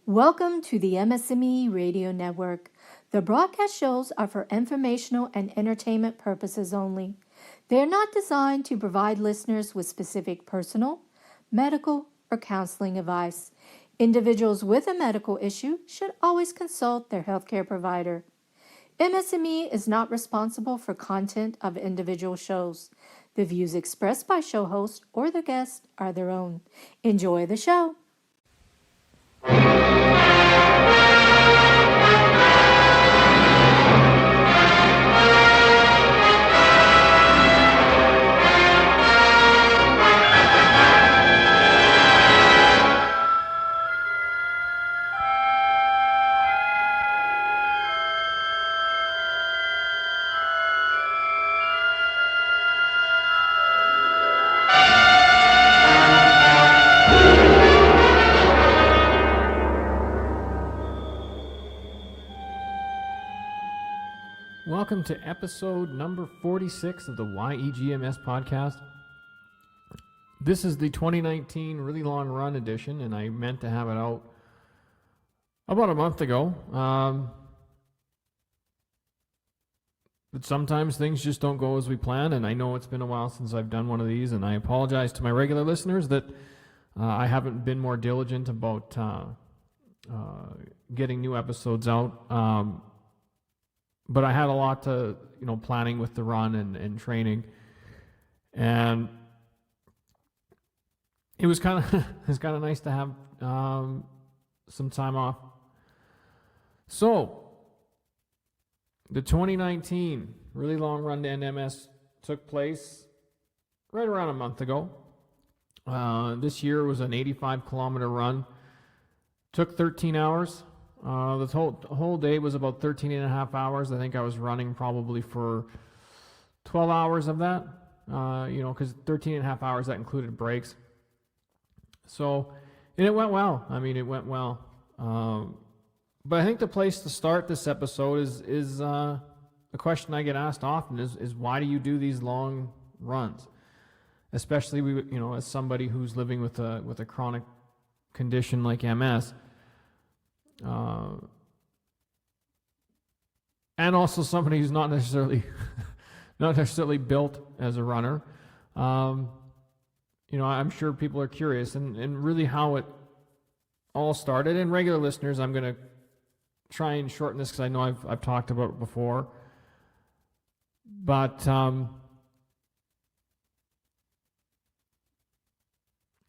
Welcome to the MS&Me Radio Network. The broadcast shows are for informational and entertainment purposes only. They are not designed to provide listeners with specific personal, medical, or counseling advice. Individuals with a medical issue should always consult their healthcare provider. MS&Me is not responsible for content of individual shows. The views expressed by show hosts or their guests are their own. Enjoy the show. Welcome to episode number 46 of the YEG MS podcast. This is the 2019 really long run edition, and I meant to have it out about a month ago. But sometimes things just don't go as we plan, and I know it's been a while since I've done one of these, and I apologize to my regular listeners that I haven't been more diligent about getting new episodes out. But I had a lot to, planning with the run and training, and it was kind of nice to have some time off. So the 2019 really long run to end MS took place right around a month ago. This year was an 85-kilometer run. Took 13 hours. The whole day was about 13 and a half hours. I think I was running probably for 12 hours of that, because 13 and a half hours, that included breaks. So, and it went well. It went well. But I think the place to start this episode is a question I get asked often is why do you do these long runs? Especially, as somebody who's living with a chronic condition like MS. And also somebody who's not necessarily built as a runner. I'm sure people are curious and really how it all started. And regular listeners, I'm going to try and shorten this because I know I've talked about it before. But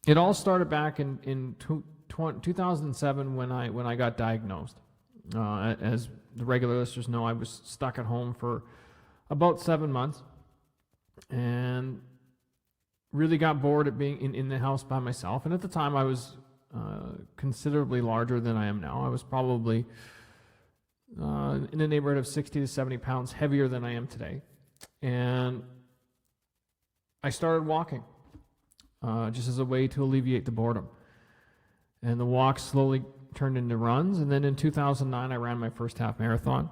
it all started back in 2007 when I got diagnosed. As the regular listeners know, I was stuck at home for about 7 months and really got bored at being in the house by myself. And at the time I was considerably larger than I am now. I was probably in the neighborhood of 60 to 70 pounds heavier than I am today. And I started walking just as a way to alleviate the boredom. And the walks slowly turned into runs. And then in 2009, I ran my first half marathon,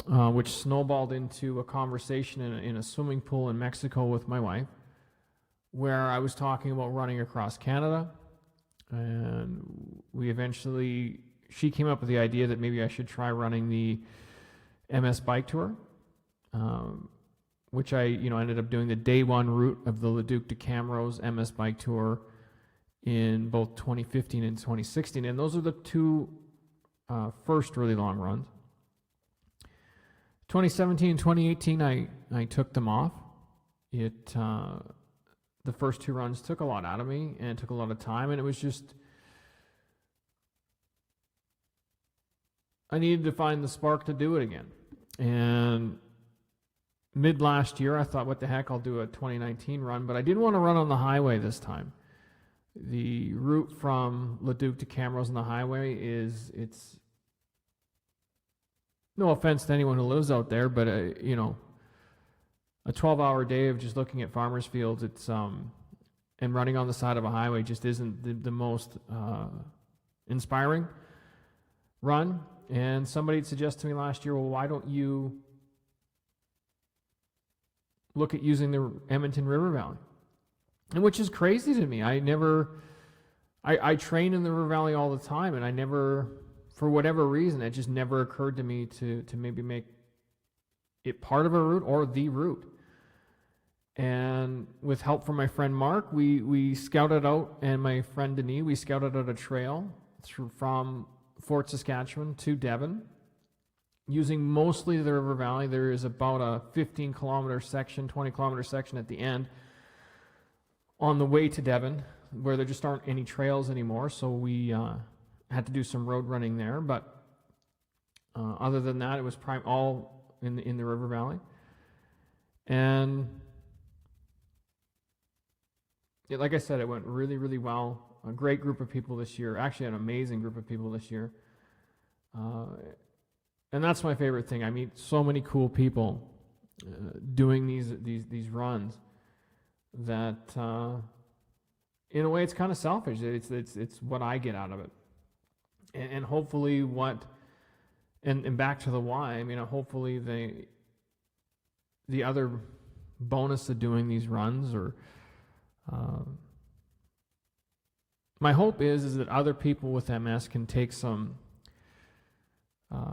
which snowballed into a conversation in a swimming pool in Mexico with my wife, where I was talking about running across Canada. And she came up with the idea that maybe I should try running the MS bike tour, which I ended up doing the day one route of the Leduc to Camrose MS bike tour in both 2015 and 2016, and those are the two first really long runs. 2017 and 2018, I took them off. The first two runs took a lot out of me, and it took a lot of time, and it was just, I needed to find the spark to do it again. And mid last year, I thought, what the heck, I'll do a 2019 run, but I didn't want to run on the highway this time. The route from Leduc to Camrose on the highway it's no offense to anyone who lives out there, but a 12-hour day of just looking at farmers' fields, and running on the side of a highway just isn't the most inspiring run. And somebody had suggested to me last year, well, why don't you look at using the Edmonton River Valley? And which is crazy to me. I never I train in the River Valley all the time, and I never, for whatever reason, it just never occurred to me to maybe make it part of a route or the route. And with help from my friend Mark, we scouted out, and my friend Denis, we scouted out a trail from Fort Saskatchewan to Devon, using mostly the River Valley. There is about a 15-kilometer section, 20-kilometer section at the end on the way to Devon, where there just aren't any trails anymore, so we had to do some road running there. But other than that, it was all in the River Valley. And like I said, it went really, really well. A great group of people this year. Actually, an amazing group of people this year. And that's my favorite thing. I meet so many cool people doing these runs that, in a way, it's kind of selfish. It's what I get out of it, and hopefully and back to the why. I mean, hopefully the other bonus of doing these runs, or my hope is that other people with MS can take some,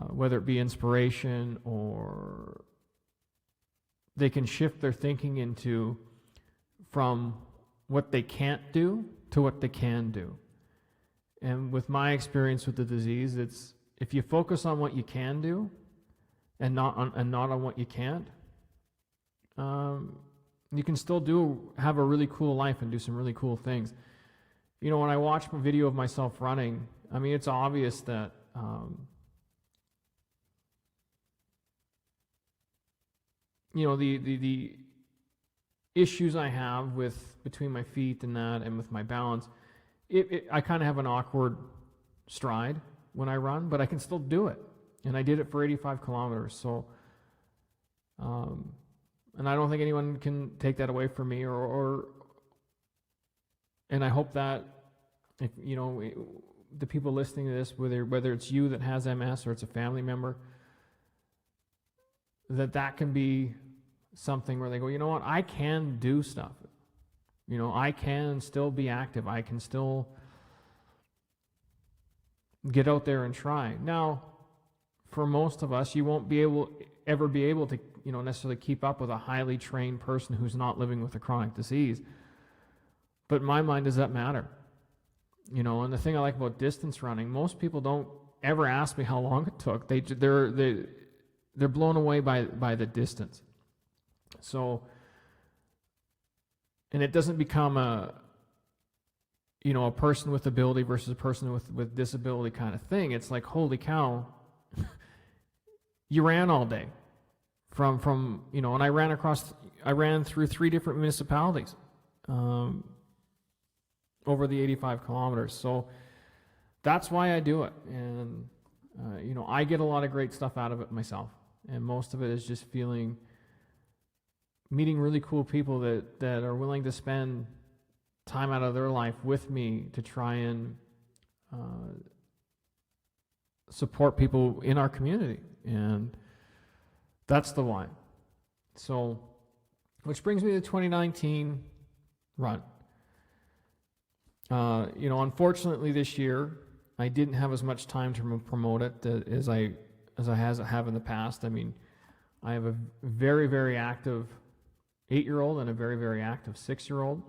whether it be inspiration, or they can shift their thinking from what they can't do to what they can do. And with my experience with the disease, it's if you focus on what you can do and not on what you can't, you can still have a really cool life and do some really cool things. You know, when I watch a video of myself running, I mean, it's obvious that you know, the issues I have between my feet and that, and with my balance, I kind of have an awkward stride when I run, but I can still do it. And I did it for 85 kilometers. So, and I don't think anyone can take that away from me, and I hope that if, you know, the people listening to this, whether it's you that has MS or it's a family member, that can be something where they go, you know what, I can do stuff. You know, I can still be active. I can still get out there and try. Now, for most of us, you won't ever be able to, you know, necessarily keep up with a highly trained person who's not living with a chronic disease. But in my mind, does that matter? You know, and the thing I like about distance running, most people don't ever ask me how long it took. They're blown away by the distance. So, and it doesn't become a person with ability versus a person with disability kind of thing. It's like, holy cow, you ran all day from you know, and I ran through 3 different municipalities over the 85 kilometers. So that's why I do it. And you know, I get a lot of great stuff out of it myself. And most of it is just meeting really cool people that are willing to spend time out of their life with me to try and support people in our community. And that's the why. So, which brings me to the 2019 run. You know, unfortunately this year, I didn't have as much time to promote it as I have in the past. I mean, I have a very, very active 8-year-old and a very, very active 6-year-old.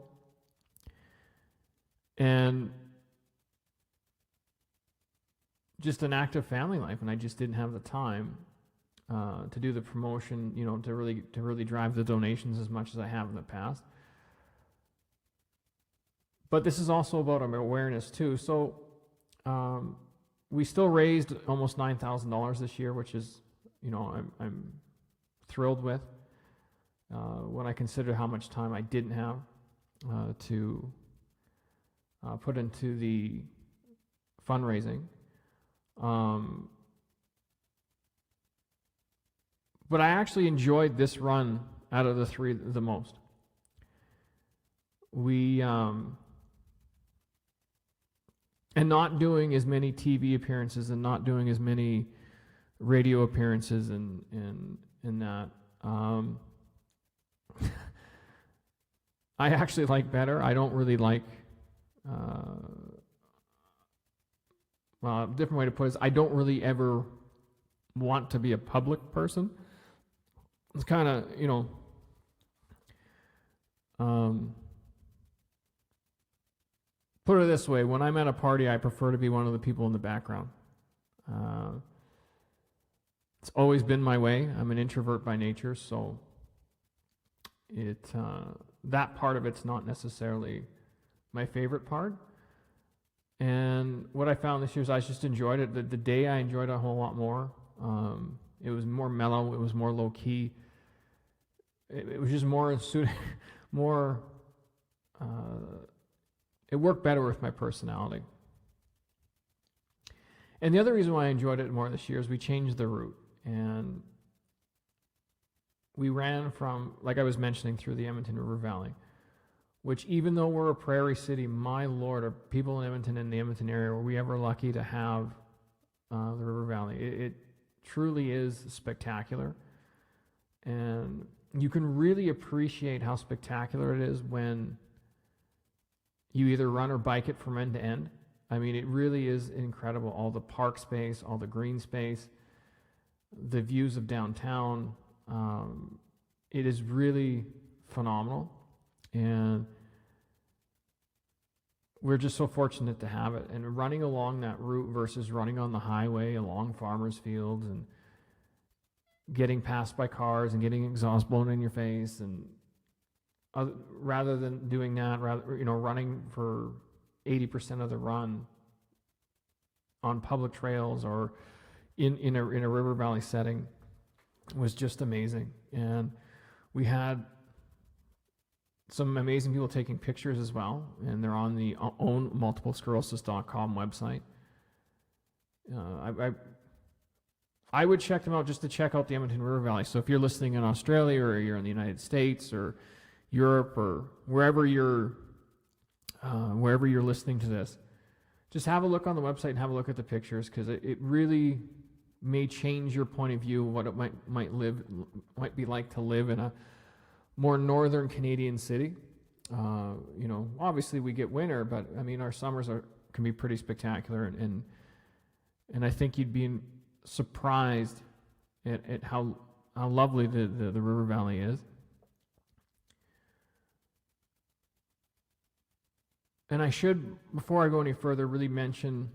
And just an active family life, and I just didn't have the time to do the promotion, you know, to really drive the donations as much as I have in the past. But this is also about awareness too. So we still raised almost $9,000 this year, which is, you know, I'm thrilled with. When I consider how much time I didn't have to put into the fundraising. But I actually enjoyed this run out of the 3 the most. And not doing as many TV appearances and not doing as many radio appearances and that. I actually like better. I don't really like well, a different way to put it is I don't really ever want to be a public person. It's kind of, put it this way, when I'm at a party, I prefer to be one of the people in the background. It's always been my way. I'm an introvert by nature, so that part of it's not necessarily my favorite part. And what I found this year is I just enjoyed it. The day I enjoyed it a whole lot more. It was more mellow. It was more low key. It was just more it worked better with my personality. And the other reason why I enjoyed it more this year is we changed the route. And we ran from, like I was mentioning, through the Edmonton River Valley, which even though we're a prairie city, my lord, are people in Edmonton and the Edmonton area, were we ever lucky to have the River Valley. It truly is spectacular. And you can really appreciate how spectacular it is when you either run or bike it from end to end. I mean, it really is incredible. All the park space, all the green space, the views of downtown. It is really phenomenal. And we're just so fortunate to have it. And running along that route versus running on the highway along farmers' fields and getting passed by cars and getting exhaust blown in your face, and rather than doing that, running for 80% of the run on public trails or in a river valley setting was just amazing. And we had some amazing people taking pictures as well, and they're on the own multiplesclerosis.com website. I would check them out just to check out the Edmonton River Valley. So if you're listening in Australia, or you're in the United States or Europe, or wherever you're listening to this, just have a look on the website and have a look at the pictures, because it really may change your point of view of what it might be like to live in a more northern Canadian city. Obviously we get winter, but I mean our summers can be pretty spectacular, and I think you'd be surprised at how lovely the river valley is. And I should, before I go any further, really mention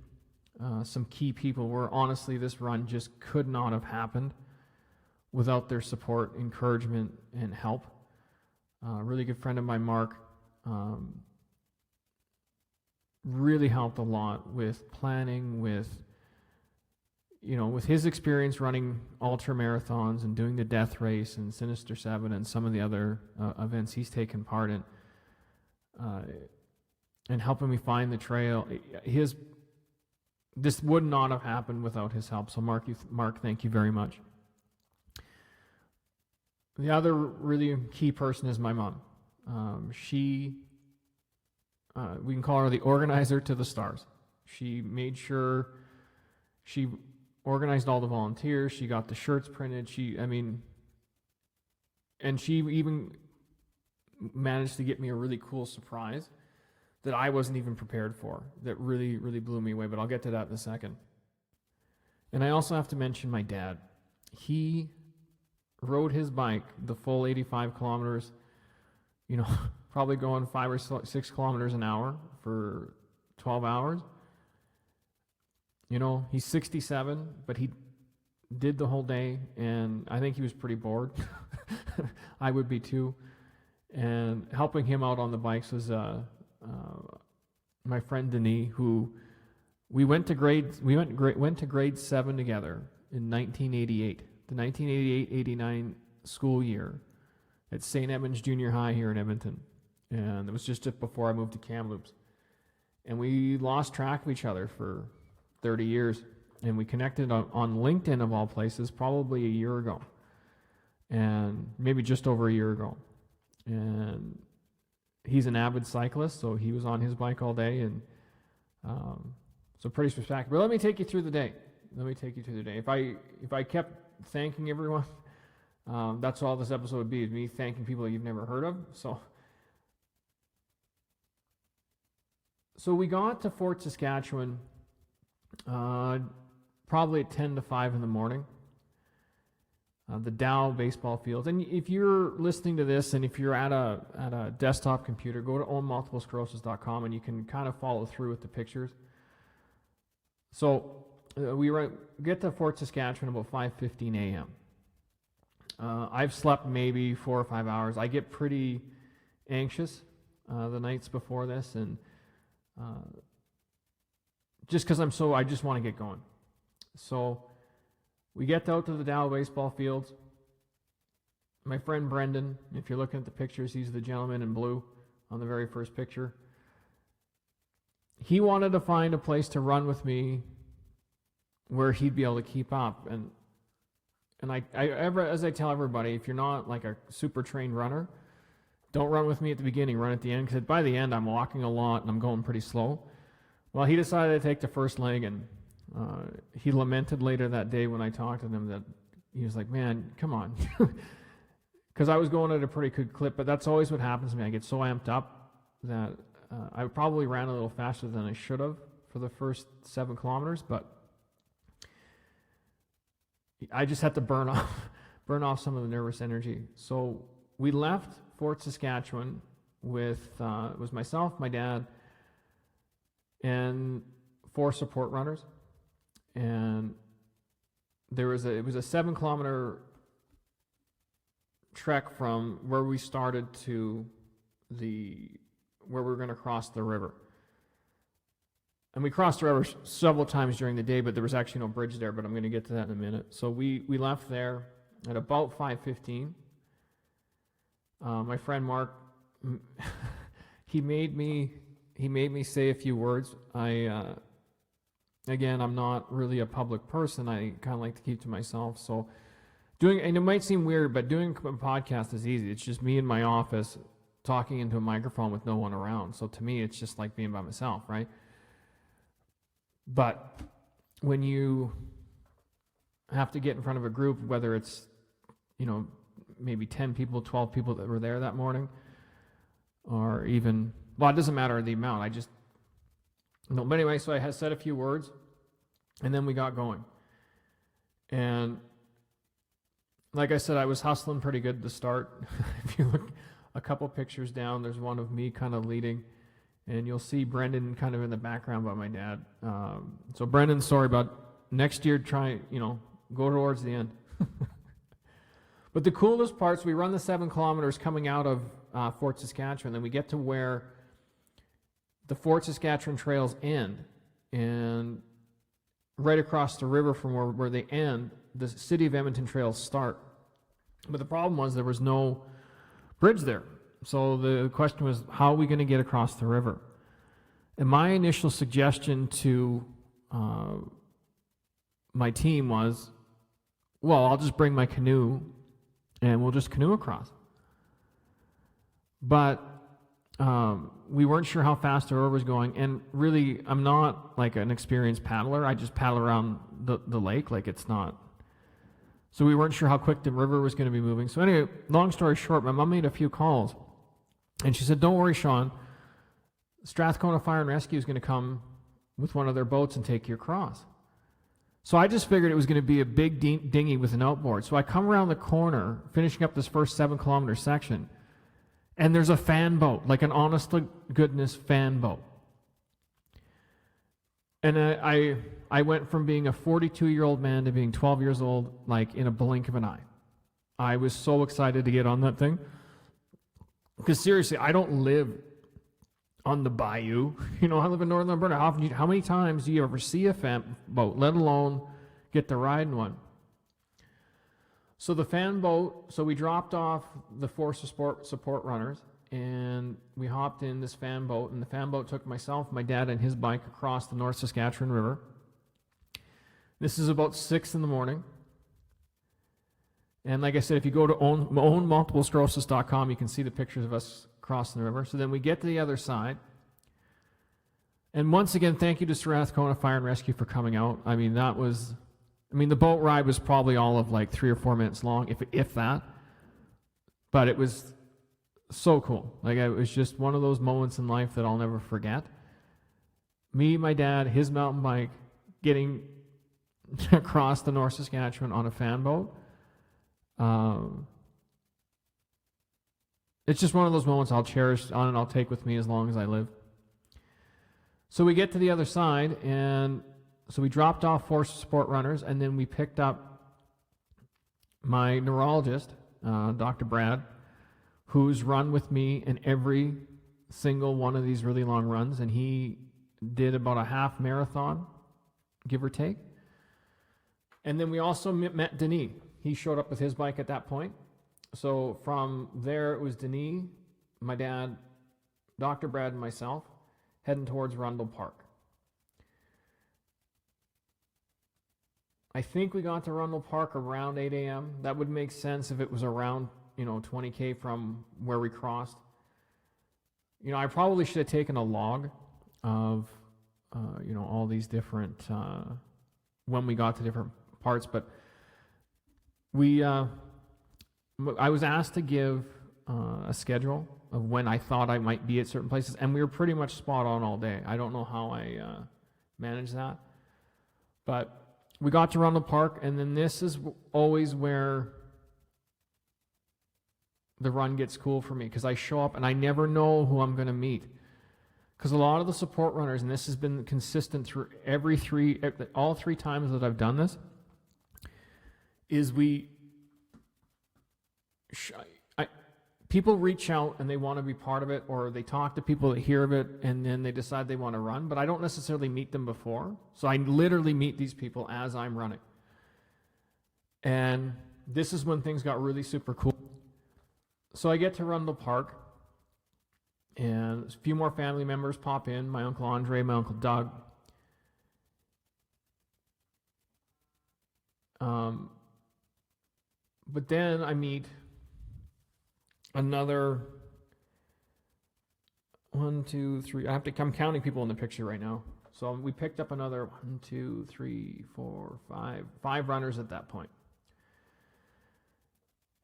some key people where honestly this run just could not have happened without their support, encouragement, and help. A really good friend of mine, Mark, really helped a lot with planning, with his experience running ultra marathons and doing the Death Race and Sinister 7 and some of the other events he's taken part in, and helping me find the trail. This would not have happened without his help. So Mark, thank you very much. The other really key person is my mom. We can call her the organizer to the stars. She made sure she organized all the volunteers. She got the shirts printed. And she even managed to get me a really cool surprise that I wasn't even prepared for, that really, really blew me away, but I'll get to that in a second. And I also have to mention my dad. He rode his bike the full 85 kilometers, probably going 5 or 6 kilometers an hour for 12 hours. He's 67, but he did the whole day, and I think he was pretty bored. I would be too. And helping him out on the bikes was my friend Denis, who we went to grade 7 together in 1988, the 1988-89 school year at St. Edmunds Junior High here in Edmonton, and it was just before I moved to Kamloops. And we lost track of each other for 30 years, and we connected on LinkedIn of all places probably a year ago, and maybe just over a year ago. And he's an avid cyclist, so he was on his bike all day, and so pretty spectacular. But let me take you through the day. If I kept thanking everyone, that's all this episode would be, is me thanking people that you've never heard of. So we got to Fort Saskatchewan probably at 10 to 5 in the morning. The Dow baseball fields. And if you're listening to this and if you're at a desktop computer, go to ownmultiplesclerosis.com and you can kind of follow through with the pictures. So we get to Fort Saskatchewan about 5:15 a.m. I've slept maybe 4 or 5 hours. I get pretty anxious the nights before this, and just because I just want to get going. So we get out to the Dow baseball fields. My friend Brendan, if you're looking at the pictures, he's the gentleman in blue on the very first picture. He wanted to find a place to run with me where he'd be able to keep up. And as I tell everybody, if you're not like a super trained runner, don't run with me at the beginning, run at the end, because by the end I'm walking a lot and I'm going pretty slow. Well, he decided to take the first leg, and he lamented later that day when I talked to him that he was like, man, come on. Because I was going at a pretty good clip, but that's always what happens to me. I get so amped up that I probably ran a little faster than I should have for the first 7 kilometers, but I just had to burn off some of the nervous energy. So we left Fort Saskatchewan with it was myself, my dad, and 4 support runners. And it was a 7-kilometer trek from where we started to where we were going to cross the river. And we crossed the river several times during the day, but there was actually no bridge there, but I'm going to get to that in a minute. So we left there at about 5:15. My friend Mark, he made me say a few words. Again, I'm not really a public person. I kind of like to keep to myself. So and it might seem weird, but doing a podcast is easy. It's just me in my office talking into a microphone with no one around. So to me, it's just like being by myself, right? But when you have to get in front of a group, whether it's, maybe 10 people, 12 people that were there that morning, or even, well, it doesn't matter the amount. But anyway, so I had said a few words, and then we got going. And like I said, I was hustling pretty good to start. If you look a couple pictures down, there's one of me kind of leading, and you'll see Brendan kind of in the background by my dad. So Brendan, sorry about next year, try, go towards the end. But the coolest parts, we run the 7 kilometers coming out of Fort Saskatchewan, then we get to where the Fort Saskatchewan trails end, and right across the river from where they end, the City of Edmonton trails start. But the problem was there was no bridge there. So the question was, how are we going to get across the river? And my initial suggestion to my team was, well, I'll just bring my canoe and we'll just canoe across. But we weren't sure how fast the river was going, and really, I'm not like an experienced paddler. I just paddle around the lake, like it's not. So we weren't sure how quick the river was going to be moving. So anyway, long story short, my mom made a few calls, and she said, don't worry, Sean, Strathcona Fire and Rescue is going to come with one of their boats and take you across. So I just figured it was going to be a big dinghy with an outboard. So I come around the corner, finishing up this first 7-kilometer section, and there's a fan boat, like an honest-to-goodness fan boat. And I went from being a 42-year-old man to being 12 years old, like in a blink of an eye. I was so excited to get on that thing. Because seriously, I don't live on the bayou. I live in northern Alberta. How many times do you ever see a fan boat, let alone get to ride in one? So the fan boat, so we dropped off the 4 support runners, and we hopped in this fan boat, and the fan boat took myself, my dad, and his bike across the North Saskatchewan River. This is about 6 in the morning. And like I said, if you go to ownmultiplesclerosis.com, you can see the pictures of us crossing the river. So then we get to the other side. And once again, thank you to Strathcona Fire and Rescue for coming out. The boat ride was probably all of like 3 or 4 minutes long, if that. But it was so cool. Like, it was just one of those moments in life that I'll never forget. Me, my dad, his mountain bike, getting across the North Saskatchewan on a fan boat. It's just one of those moments I'll cherish on and I'll take with me as long as I live. So we get to the other side, and so we dropped off 4 support runners, and then we picked up my neurologist, Dr. Brad, who's run with me in every single one of these really long runs, and he did about a half marathon, give or take. And then we also met Denis. He showed up with his bike at that point. So from there, it was Denis, my dad, Dr. Brad, and myself heading towards Rundle Park. I think we got to Rundle Park around 8 a.m. That would make sense if it was around, 20K from where we crossed. I probably should have taken a log of, all these different, when we got to different parts, but I was asked to give a schedule of when I thought I might be at certain places, and we were pretty much spot on all day. I don't know how I managed that, but we got to Rundle Park, and then this is always where the run gets cool for me, because I show up and I never know who I'm going to meet. Because a lot of the support runners, and this has been consistent through all 3 times that I've done this, is people reach out and they want to be part of it, or they talk to people that hear of it and then they decide they want to run, but I don't necessarily meet them before. So I literally meet these people as I'm running. And this is when things got really super cool. So I get to Rundle Park, and a few more family members pop in, my Uncle Andre, my Uncle Doug. But then I meet another 1, 2, 3. I'm counting people in the picture right now. So we picked up another 1, 2, 3, 4, 5 runners at that point.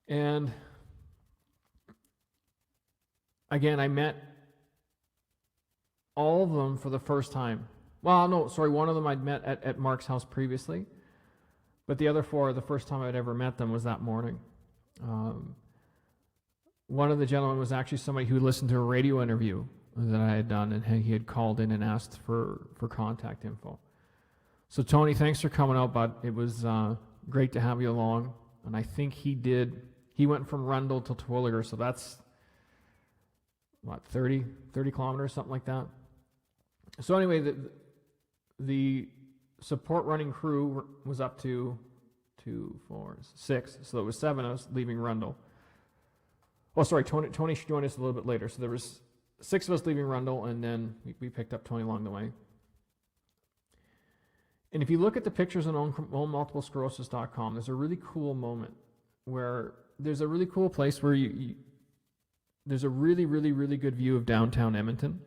And again, I met all of them for the first time. Well, no, sorry, one of them I'd met at Mark's house previously, but the other 4, the first time I'd ever met them was that morning. One of the gentlemen was actually somebody who listened to a radio interview that I had done, and he had called in and asked for contact info. So Tony, thanks for coming out, bud. It was great to have you along. And I think he went from Rundle to Terwilliger, so that's, 30 kilometers, something like that. So anyway, the support running crew was up to 2, 4, 6, so it was 7 of us leaving Rundle. Oh, sorry, Tony joined us a little bit later. So there was 6 of us leaving Rundle, and then we picked up Tony along the way. And if you look at the pictures on ownmultiplesclerosis.com, there's a really cool moment where there's a really cool place where there's a really, really, really good view of downtown Edmonton.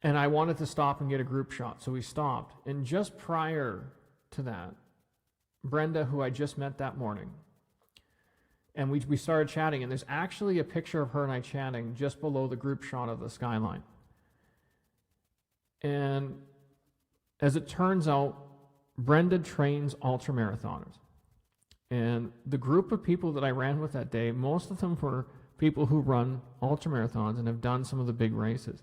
And I wanted to stop and get a group shot, so we stopped. And just prior to that, Brenda, who I just met that morning, and we started chatting, and there's actually a picture of her and I chatting just below the group shot of the skyline. And as it turns out, Brenda trains ultramarathoners. And the group of people that I ran with that day, most of them were people who run ultramarathons and have done some of the big races.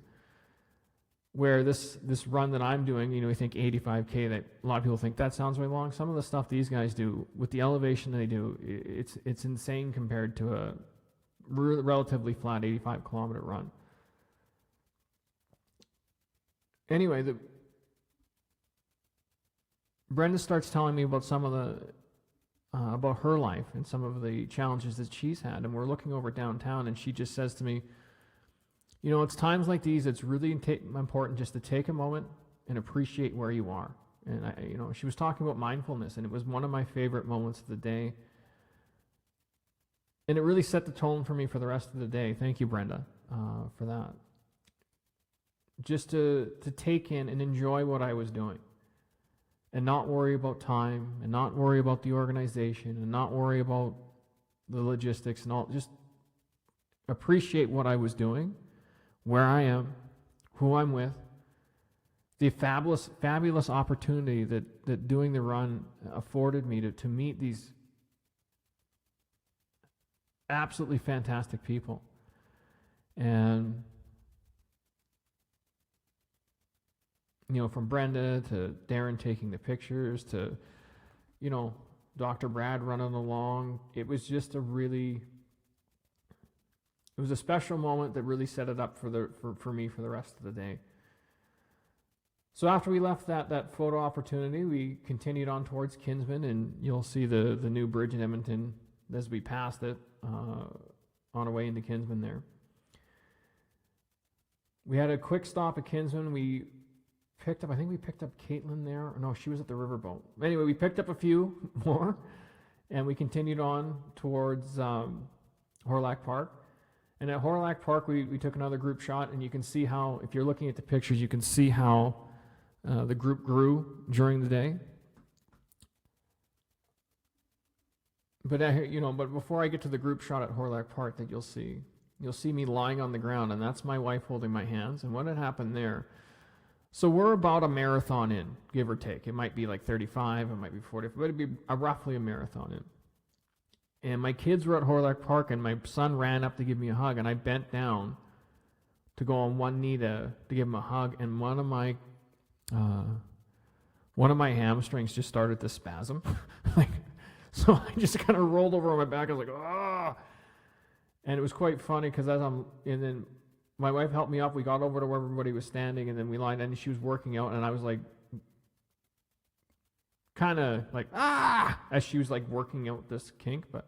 Where this run that I'm doing, we think 85K, that a lot of people think that sounds way long. Some of the stuff these guys do, with the elevation they do, it's insane compared to a relatively flat 85-kilometer run. Anyway, Brenda starts telling me about some of about her life and some of the challenges that she's had, and we're looking over downtown, and she just says to me, it's times like these, it's really important just to take a moment and appreciate where you are. And she was talking about mindfulness, and it was one of my favorite moments of the day. And it really set the tone for me for the rest of the day. Thank you, Brenda, for that. Just to take in and enjoy what I was doing, and not worry about time, and not worry about the organization, and not worry about the logistics and all. Just appreciate what I was doing, where I am, who I'm with, the fabulous opportunity that doing the run afforded me to meet these absolutely fantastic people. And, from Brenda to Darren taking the pictures to, Dr. Brad running along, it was just it was a special moment that really set it up for me for the rest of the day. So after we left that photo opportunity, we continued on towards Kinsman, and you'll see the new bridge in Edmonton as we passed it on our way into Kinsman there. We had a quick stop at Kinsman. We picked up Caitlin there. No, she was at the riverboat. Anyway, we picked up a few more, and we continued on towards Horlack Park. And at Horlack Park, we took another group shot, and you can see how, if you're looking at the pictures, you can see how the group grew during the day. But but before I get to the group shot at Horlack Park, that you'll see me lying on the ground, and that's my wife holding my hands. And what had happened there? So we're about a marathon in, give or take. It might be like 35, it might be 40, but it'd be roughly a marathon in. And my kids were at Horlack Park, and my son ran up to give me a hug, and I bent down to go on one knee to give him a hug, and one of my hamstrings just started to spasm. So I just kind of rolled over on my back. I was like, ah! And it was quite funny because and then my wife helped me up. We got over to where everybody was standing, and then we lined up, and she was working out, and I was like, kind of like, ah! As she was like working out this kink, but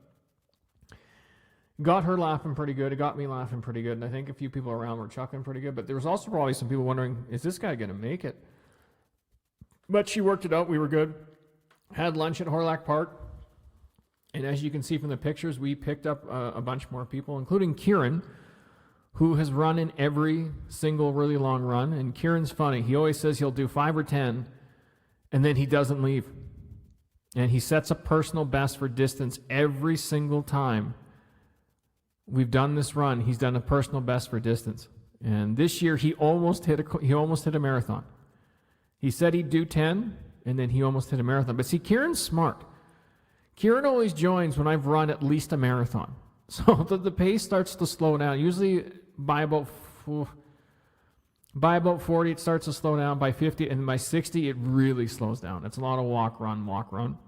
got her laughing pretty good. It got me laughing pretty good, and I think a few people around were chuckling pretty good, but there was also probably some people wondering, is this guy going to make it? But she worked it out. We were good. Had lunch at Horlack Park. And as you can see from the pictures, we picked up a bunch more people, including Kieran, who has run in every single really long run. And Kieran's funny. He always says he'll do 5 or 10, and then he doesn't leave. And he sets a personal best for distance every single time we've done this run. He's done a personal best for distance. And this year, he almost hit a marathon. He said he'd do 10, and then he almost hit a marathon. But see, Kieran's smart. Kieran always joins when I've run at least a marathon. So the pace starts to slow down. Usually by about 40, it starts to slow down. By 50, and by 60, it really slows down. It's a lot of walk, run.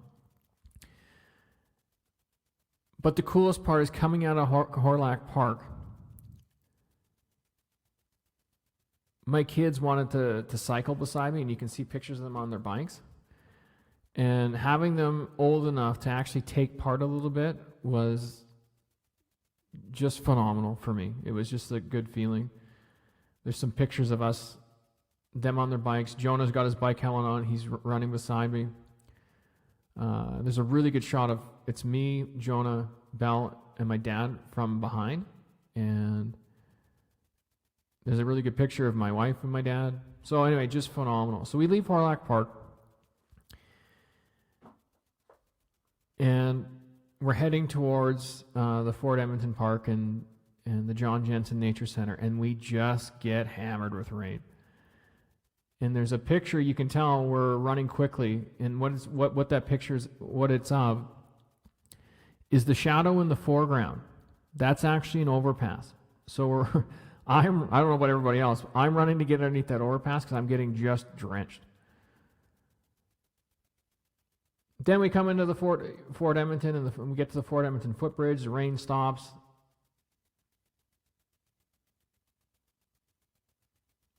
But the coolest part is coming out of Horlack Park. My kids wanted to cycle beside me, and you can see pictures of them on their bikes. And having them old enough to actually take part a little bit was just phenomenal for me. It was just a good feeling. There's some pictures of them on their bikes. Jonah's got his bike helmet on. He's running beside me. There's a really good shot of it's me, Jonah, Belle, and my dad from behind. And there's a really good picture of my wife and my dad. So anyway, just phenomenal. So we leave Horlack Park. And we're heading towards the Fort Edmonton Park and the John Jensen Nature Center, and we just get hammered with rain. And there's a picture, you can tell we're running quickly, and what that picture is, what it's of, is the shadow in the foreground. That's actually an overpass. So I don't know about everybody else, I'm running to get underneath that overpass because I'm getting just drenched. Then we come into the Fort Edmonton, and we get to the Fort Edmonton footbridge. The rain stops.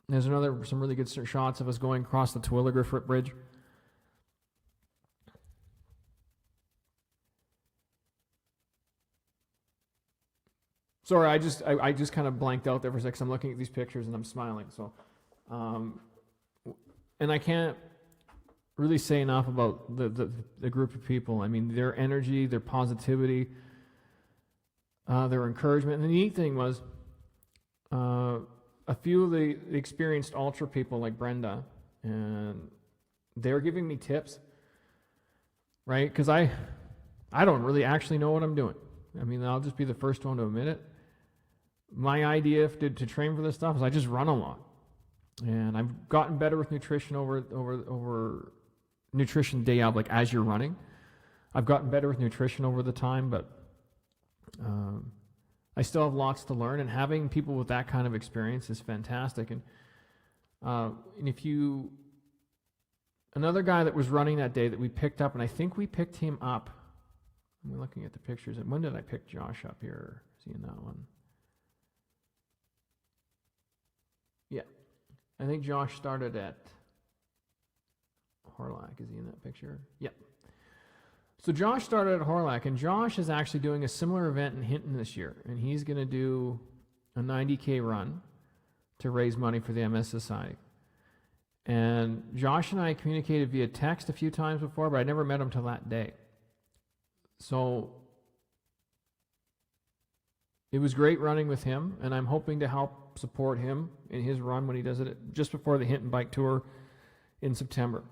There's some really good shots of us going across the Terwillegar footbridge. Sorry, I just kind of blanked out there for a second because I'm looking at these pictures and I'm smiling. So, and I can't really say enough about the group of people. I mean, their energy, their positivity, their encouragement. And the neat thing was, a few of the experienced ultra people like Brenda, and they were giving me tips, right? Because I don't really actually know what I'm doing. I mean, I'll just be the first one to admit it. My idea to train for this stuff is I just run a lot. And I've gotten better with nutrition over nutrition day of, like as you're running. I've gotten better with nutrition over the time, but I still have lots to learn, and having people with that kind of experience is fantastic. And another guy that was running that day that we picked up, and I think we picked him up. I'm looking at the pictures. And when did I pick Josh up here? Seeing that one. Yeah. I think Josh started at Horlack. Is he in that picture? Yeah. So Josh started at Horlack, and Josh is actually doing a similar event in Hinton this year. And he's going to do a 90K run to raise money for the MS Society. And Josh and I communicated via text a few times before, but I never met him till that day. So it was great running with him, and I'm hoping to help support him in his run when he does it just before the Hinton Bike Tour in September.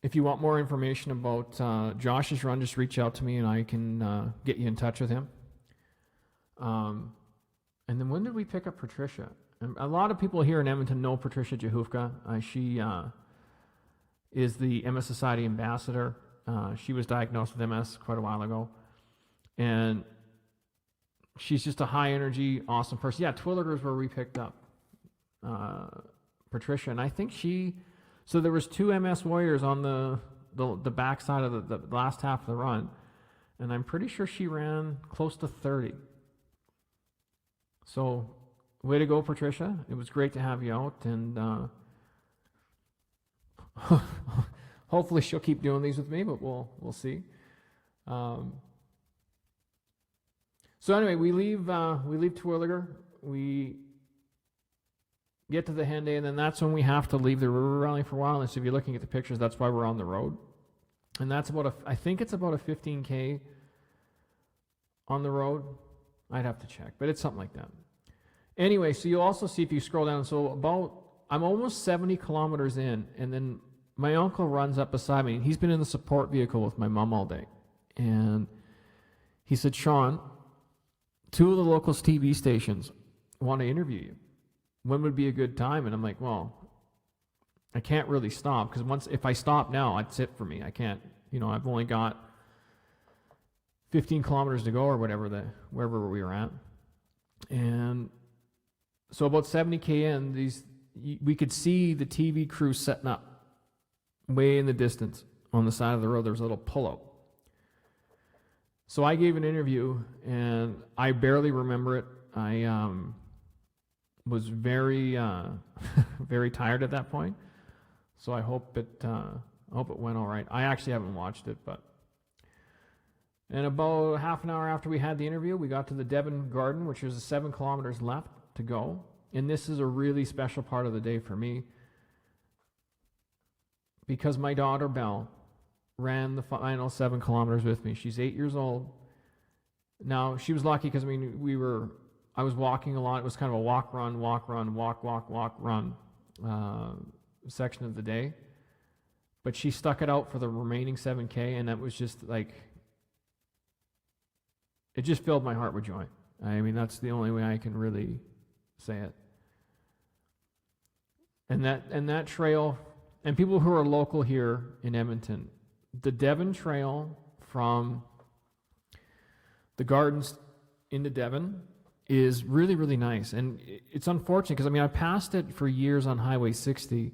If you want more information about Josh's run, just reach out to me and I can get you in touch with him. And then when did we pick up Patricia? And a lot of people here in Edmonton know Patricia Jahufka. She is the MS Society ambassador. She was diagnosed with MS quite a while ago. And she's just a high energy, awesome person. Yeah, Twilliger is where we picked up Patricia. And I think so there was 2 MS warriors on the back side of the last half of the run. And I'm pretty sure she ran close to 30. So way to go, Patricia. It was great to have you out. And hopefully she'll keep doing these with me, but we'll see. So anyway, we leave Terwilliger. We get to the Henday, and then that's when we have to leave the river rally for a while. And so if you're looking at the pictures, that's why we're on the road. And that's I think it's about a 15K on the road. I'd have to check, but it's something like that. Anyway, so you'll also see if you scroll down, I'm almost 70 kilometers in, and then my uncle runs up beside me, and he's been in the support vehicle with my mom all day. And he said, Sean, 2 of the local TV stations want to interview you. When would be a good time? And I'm like, well, I can't really stop, because if I stop now, it's it for me. I can't, I've only got 15 kilometers to go or wherever we were at. And so about 70K in, we could see the TV crew setting up way in the distance on the side of the road. There was a little pull-out. So I gave an interview, and I barely remember it. I was very, very tired at that point. So I hope it went all right. I actually haven't watched it, but. And about half an hour after we had the interview, we got to the Devon Garden, which was 7 kilometers left to go. And this is a really special part of the day for me, because my daughter, Belle, ran the final 7 kilometers with me. She's 8 years old. Now, she was lucky because, I was walking a lot. It was kind of a walk, run, run section of the day. But she stuck it out for the remaining 7K, and that was just it just filled my heart with joy. That's the only way I can really say it. And that trail, and people who are local here in Edmonton, the Devon Trail from the gardens into Devon is really, really nice. And it's unfortunate because, I passed it for years on Highway 60,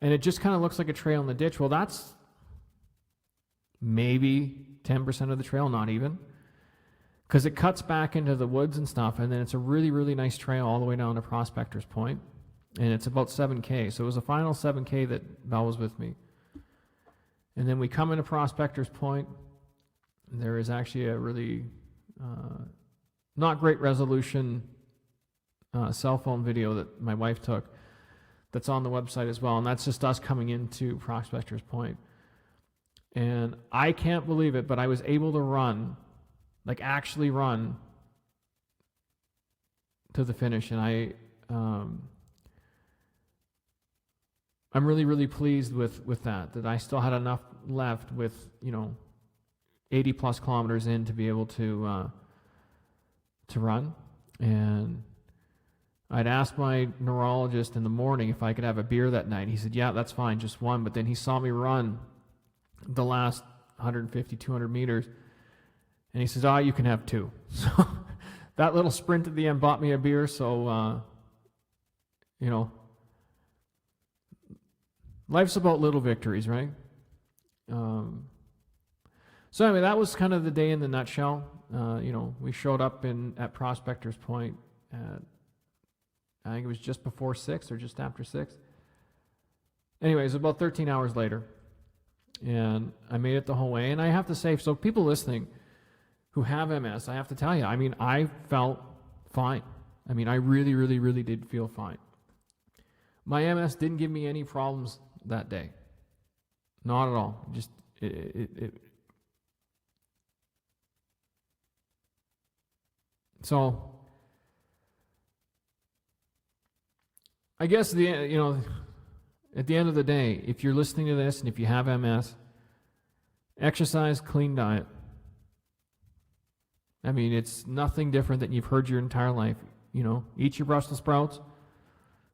and it just kind of looks like a trail in the ditch. Well, that's maybe 10% of the trail, not even, because it cuts back into the woods and stuff, and then it's a really, really nice trail all the way down to Prospector's Point, and it's about 7K. So it was the final 7K that Val was with me. And then we come into Prospector's Point. There is actually a really not great resolution cell phone video that my wife took that's on the website as well, and that's just us coming into Prospector's Point. And I can't believe it, but I was able to run, actually run to the finish, and I'm really, really pleased with that I still had enough left with, 80 plus kilometers in to be able to run. And I'd asked my neurologist in the morning if I could have a beer that night. He said, yeah, that's fine, just one. But then he saw me run the last 150, 200 meters, and he says, you can have two. So that little sprint at the end bought me a beer, so, life's about little victories, right? So anyway, that was kind of the day in the nutshell. We showed up at Prospector's Point at, I think it was just before 6 or just after 6. Anyways, about 13 hours later, and I made it the whole way. And I have to say, so people listening who have MS, I have to tell you, I felt fine. I really, really, really did feel fine. My MS didn't give me any problems that day. Not at all. Just, So, I guess at the end of the day, if you're listening to this and if you have MS, exercise, clean diet. It's nothing different than you've heard your entire life. Eat your Brussels sprouts,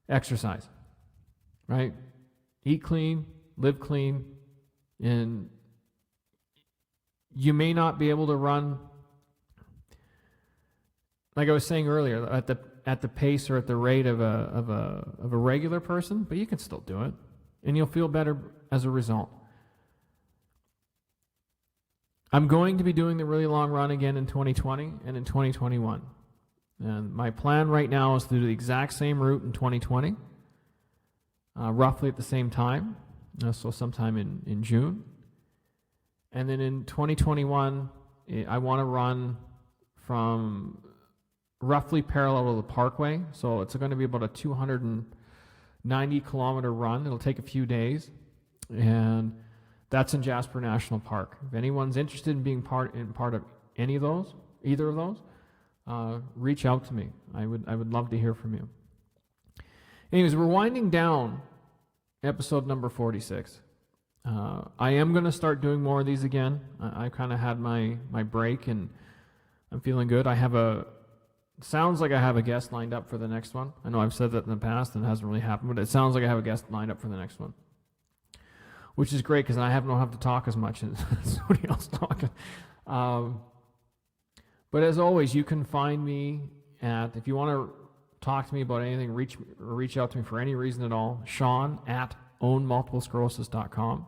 exercise, right? Eat clean, live clean, and you may not be able to run, like I was saying earlier, at the pace or at the rate of a regular person, but you can still do it, and you'll feel better as a result. I'm going to be doing the really long run again in 2020 and in 2021. And my plan right now is to do the exact same route in 2020, roughly at the same time, so sometime in June. And then in 2021, I want to run from roughly parallel to the Parkway. So it's going to be about a 290 kilometer run. It'll take a few days. And that's in Jasper National Park. If anyone's interested in being part of either of those, reach out to me. I would love to hear from you. Anyways, we're winding down episode number 46. I am going to start doing more of these again. I kind of had my break, and I'm feeling good. Sounds like I have a guest lined up for the next one. I know I've said that in the past and it hasn't really happened, but it sounds like I have a guest lined up for the next one, which is great because I don't have to talk as much as somebody else talking. But as always, you can find me if you want to talk to me about anything, reach out to me for any reason at all, Sean@ownmultiplesclerosis.com.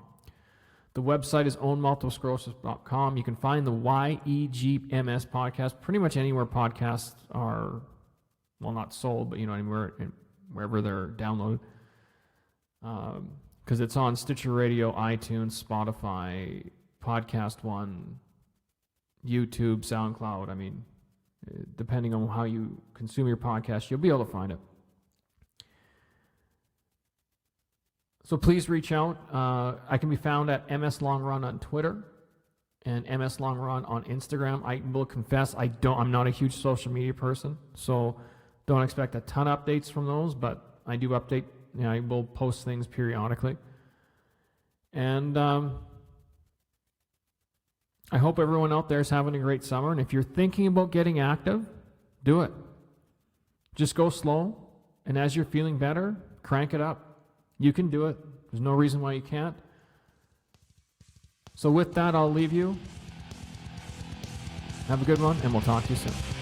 The website is ownmultiplesclerosis.com. You can find the YEG MS podcast pretty much anywhere podcasts are, well, not sold, but anywhere, wherever they're downloaded. Because it's on Stitcher Radio, iTunes, Spotify, Podcast One, YouTube, SoundCloud. Depending on how you consume your podcast, you'll be able to find it. So please reach out. I can be found at MS Long Run on Twitter and MS Long Run on Instagram. I will confess I'm not a huge social media person, so don't expect a ton of updates from those, but I do update. I will post things periodically. And I hope everyone out there is having a great summer. And if you're thinking about getting active, do it. Just go slow, and as you're feeling better, crank it up. You can do it. There's no reason why you can't. So with that, I'll leave you. Have a good one, and we'll talk to you soon.